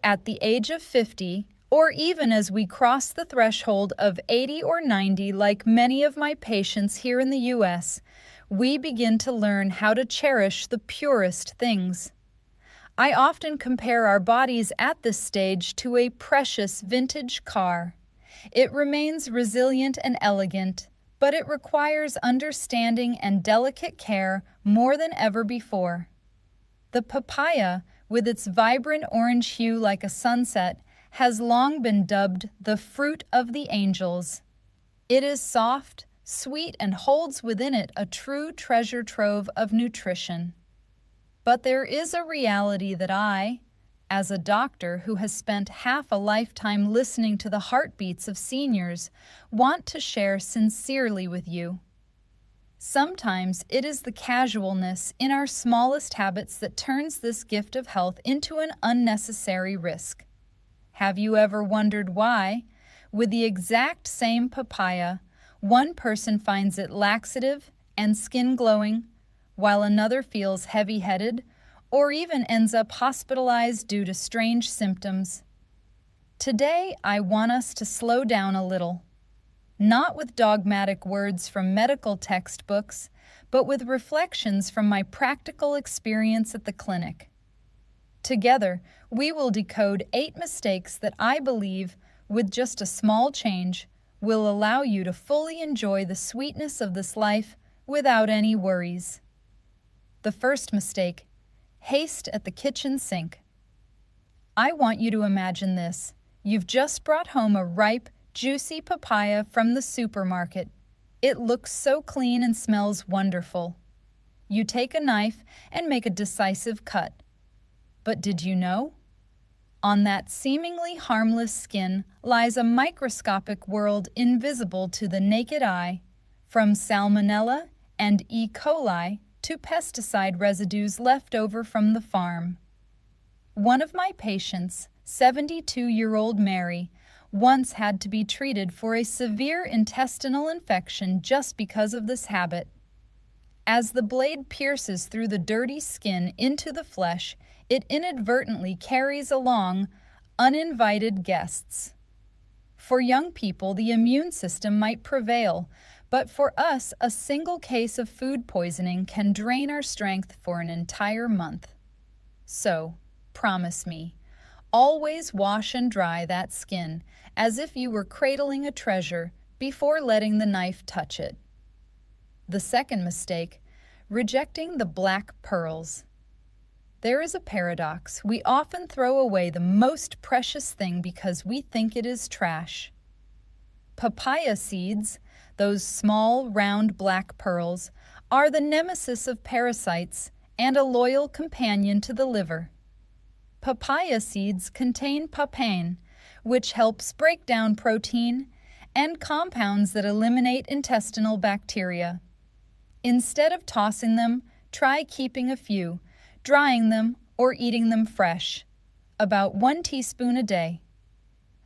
At the age of 50, or even as we cross the threshold of 80 or 90, like many of my patients here in the US, we begin to learn how to cherish the purest things. I often compare our bodies at this stage to a precious vintage car. It remains resilient and elegant, but it requires understanding and delicate care more than ever before. The papaya, with its vibrant orange hue like a sunset, has long been dubbed the fruit of the angels. It is soft, sweet, and holds within it a true treasure trove of nutrition. But there is a reality that I, as a doctor who has spent half a lifetime listening to the heartbeats of seniors, want to share sincerely with you. Sometimes it is the casualness in our smallest habits that turns this gift of health into an unnecessary risk. Have you ever wondered why, with the exact same papaya, one person finds it laxative and skin glowing, while another feels heavy-headed or even ends up hospitalized due to strange symptoms? Today, I want us to slow down a little. Not with dogmatic words from medical textbooks, but with reflections from my practical experience at the clinic. Together, we will decode 8 mistakes that I believe, with just a small change, will allow you to fully enjoy the sweetness of this life without any worries. The first mistake: haste at the kitchen sink. I want you to imagine this. You've just brought home a ripe, juicy papaya from the supermarket. It looks so clean and smells wonderful. You take a knife and make a decisive cut. But did you know? On that seemingly harmless skin lies a microscopic world invisible to the naked eye, from salmonella and E. coli to pesticide residues left over from the farm. One of my patients, 72-year-old Mary, once had to be treated for a severe intestinal infection just because of this habit. As the blade pierces through the dirty skin into the flesh, it inadvertently carries along uninvited guests. For young people, the immune system might prevail, but for us, a single case of food poisoning can drain our strength for an entire month. So, promise me, always wash and dry that skin as if you were cradling a treasure before letting the knife touch it. The second mistake: rejecting the black pearls. There is a paradox. We often throw away the most precious thing because we think it is trash. Papaya seeds, those small, round black pearls, are the nemesis of parasites and a loyal companion to the liver. Papaya seeds contain papain, which helps break down protein, and compounds that eliminate intestinal bacteria. Instead of tossing them, try keeping a few, drying them, or eating them fresh, about 1 teaspoon a day.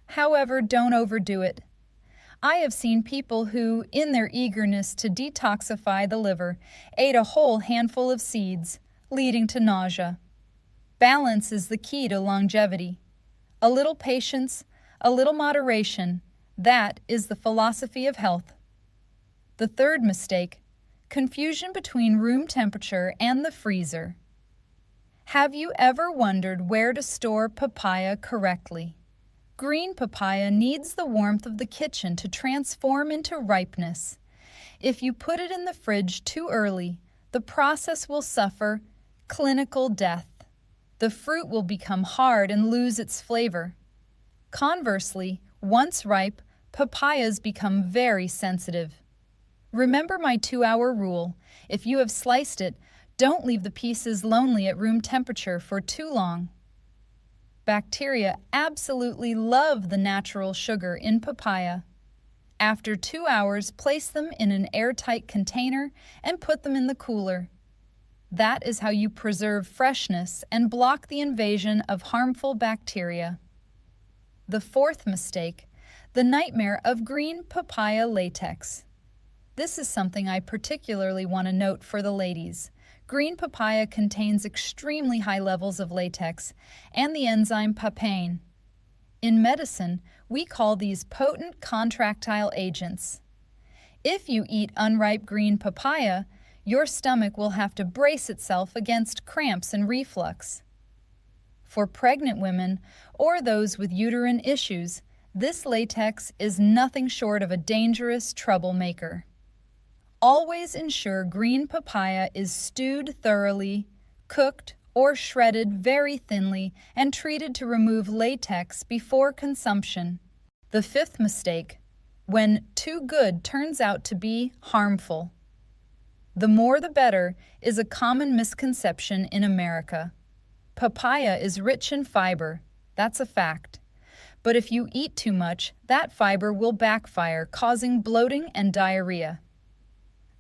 However, don't overdo it. I have seen people who, in their eagerness to detoxify the liver, ate a whole handful of seeds, leading to nausea. Balance is the key to longevity. A little patience, a little moderation, that is the philosophy of health. The third mistake: confusion between room temperature and the freezer. Have you ever wondered where to store papaya correctly? Green papaya needs the warmth of the kitchen to transform into ripeness. If you put it in the fridge too early, the process will suffer clinical death. The fruit will become hard and lose its flavor. Conversely, once ripe, papayas become very sensitive. Remember my 2-hour rule. If you have sliced it, don't leave the pieces lonely at room temperature for too long. Bacteria absolutely love the natural sugar in papaya. After 2 hours, place them in an airtight container and put them in the cooler. That is how you preserve freshness and block the invasion of harmful bacteria. The fourth mistake: the nightmare of green papaya latex. This is something I particularly want to note for the ladies. Green papaya contains extremely high levels of latex and the enzyme papain. In medicine, we call these potent contractile agents. If you eat unripe green papaya, your stomach will have to brace itself against cramps and reflux. For pregnant women or those with uterine issues, this latex is nothing short of a dangerous troublemaker. Always ensure green papaya is stewed thoroughly, cooked, or shredded very thinly and treated to remove latex before consumption. The fifth mistake: when too good turns out to be harmful. The more the better is a common misconception in America. Papaya is rich in fiber, that's a fact. But if you eat too much, that fiber will backfire, causing bloating and diarrhea.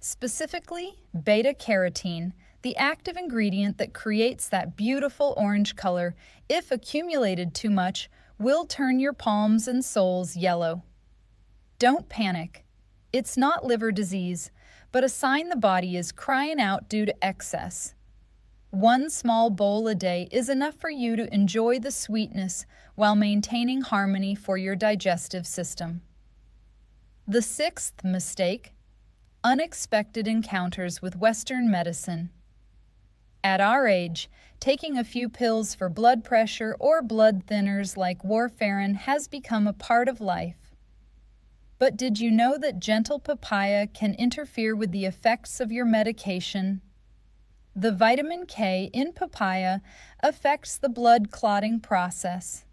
Specifically, beta-carotene, the active ingredient that creates that beautiful orange color, if accumulated too much, will turn your palms and soles yellow. Don't panic. It's not liver disease, but a sign the body is crying out due to excess. One small bowl a day is enough for you to enjoy the sweetness while maintaining harmony for your digestive system. The sixth mistake: unexpected encounters with Western medicine. At our age, taking a few pills for blood pressure or blood thinners like warfarin has become a part of life. But did you know that gentle papaya can interfere with the effects of your medication? The vitamin K in papaya affects the blood clotting process.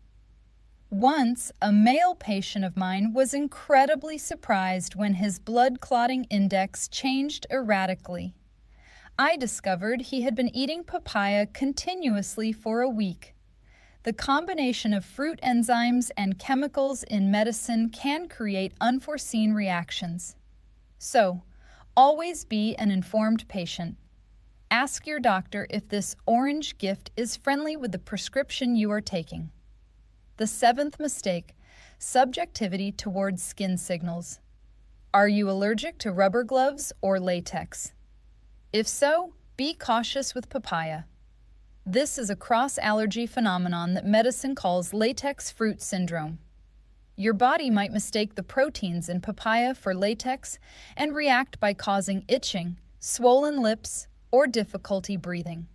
Once, a male patient of mine was incredibly surprised when his blood clotting index changed erratically. I discovered he had been eating papaya continuously for a week. The combination of fruit enzymes and chemicals in medicine can create unforeseen reactions. So, always be an informed patient. Ask your doctor if this orange gift is friendly with the prescription you are taking. The seventh mistake: subjectivity towards skin signals. Are you allergic to rubber gloves or latex? If so, be cautious with papaya. This is a cross-allergy phenomenon that medicine calls latex fruit syndrome. Your body might mistake the proteins in papaya for latex and react by causing itching, swollen lips, or difficulty breathing.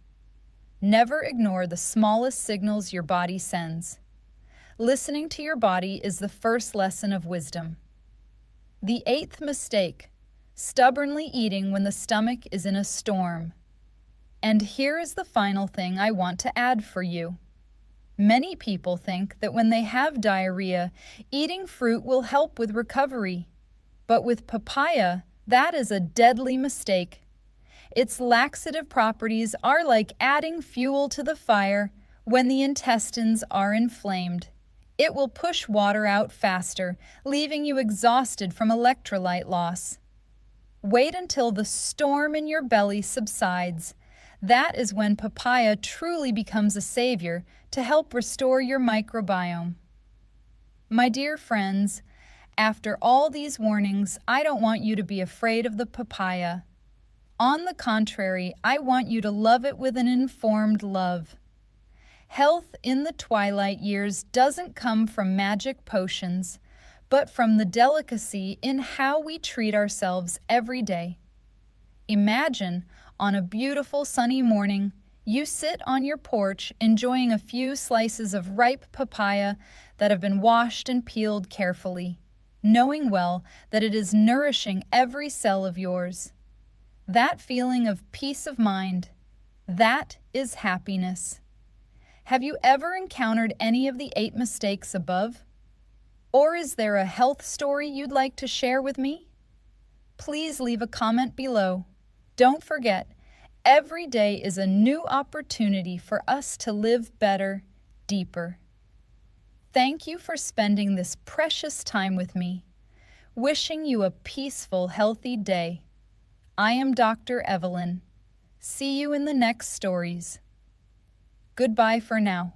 Never ignore the smallest signals your body sends. Listening to your body is the first lesson of wisdom. The eighth mistake: stubbornly eating when the stomach is in a storm. And here is the final thing I want to add for you. Many people think that when they have diarrhea, eating fruit will help with recovery. But with papaya, that is a deadly mistake. Its laxative properties are like adding fuel to the fire when the intestines are inflamed. It will push water out faster, leaving you exhausted from electrolyte loss. Wait until the storm in your belly subsides. That is when papaya truly becomes a savior to help restore your microbiome. My dear friends, after all these warnings, I don't want you to be afraid of the papaya. On the contrary, I want you to love it with an informed love. Health in the twilight years doesn't come from magic potions, but from the delicacy in how we treat ourselves every day. Imagine, on a beautiful sunny morning, you sit on your porch enjoying a few slices of ripe papaya that have been washed and peeled carefully, knowing well that it is nourishing every cell of yours. That feeling of peace of mind, that is happiness. Have you ever encountered any of the 8 mistakes above? Or is there a health story you'd like to share with me? Please leave a comment below. Don't forget, every day is a new opportunity for us to live better, deeper. Thank you for spending this precious time with me. Wishing you a peaceful, healthy day. I am Dr. Evelyn. See you in the next stories. Goodbye for now.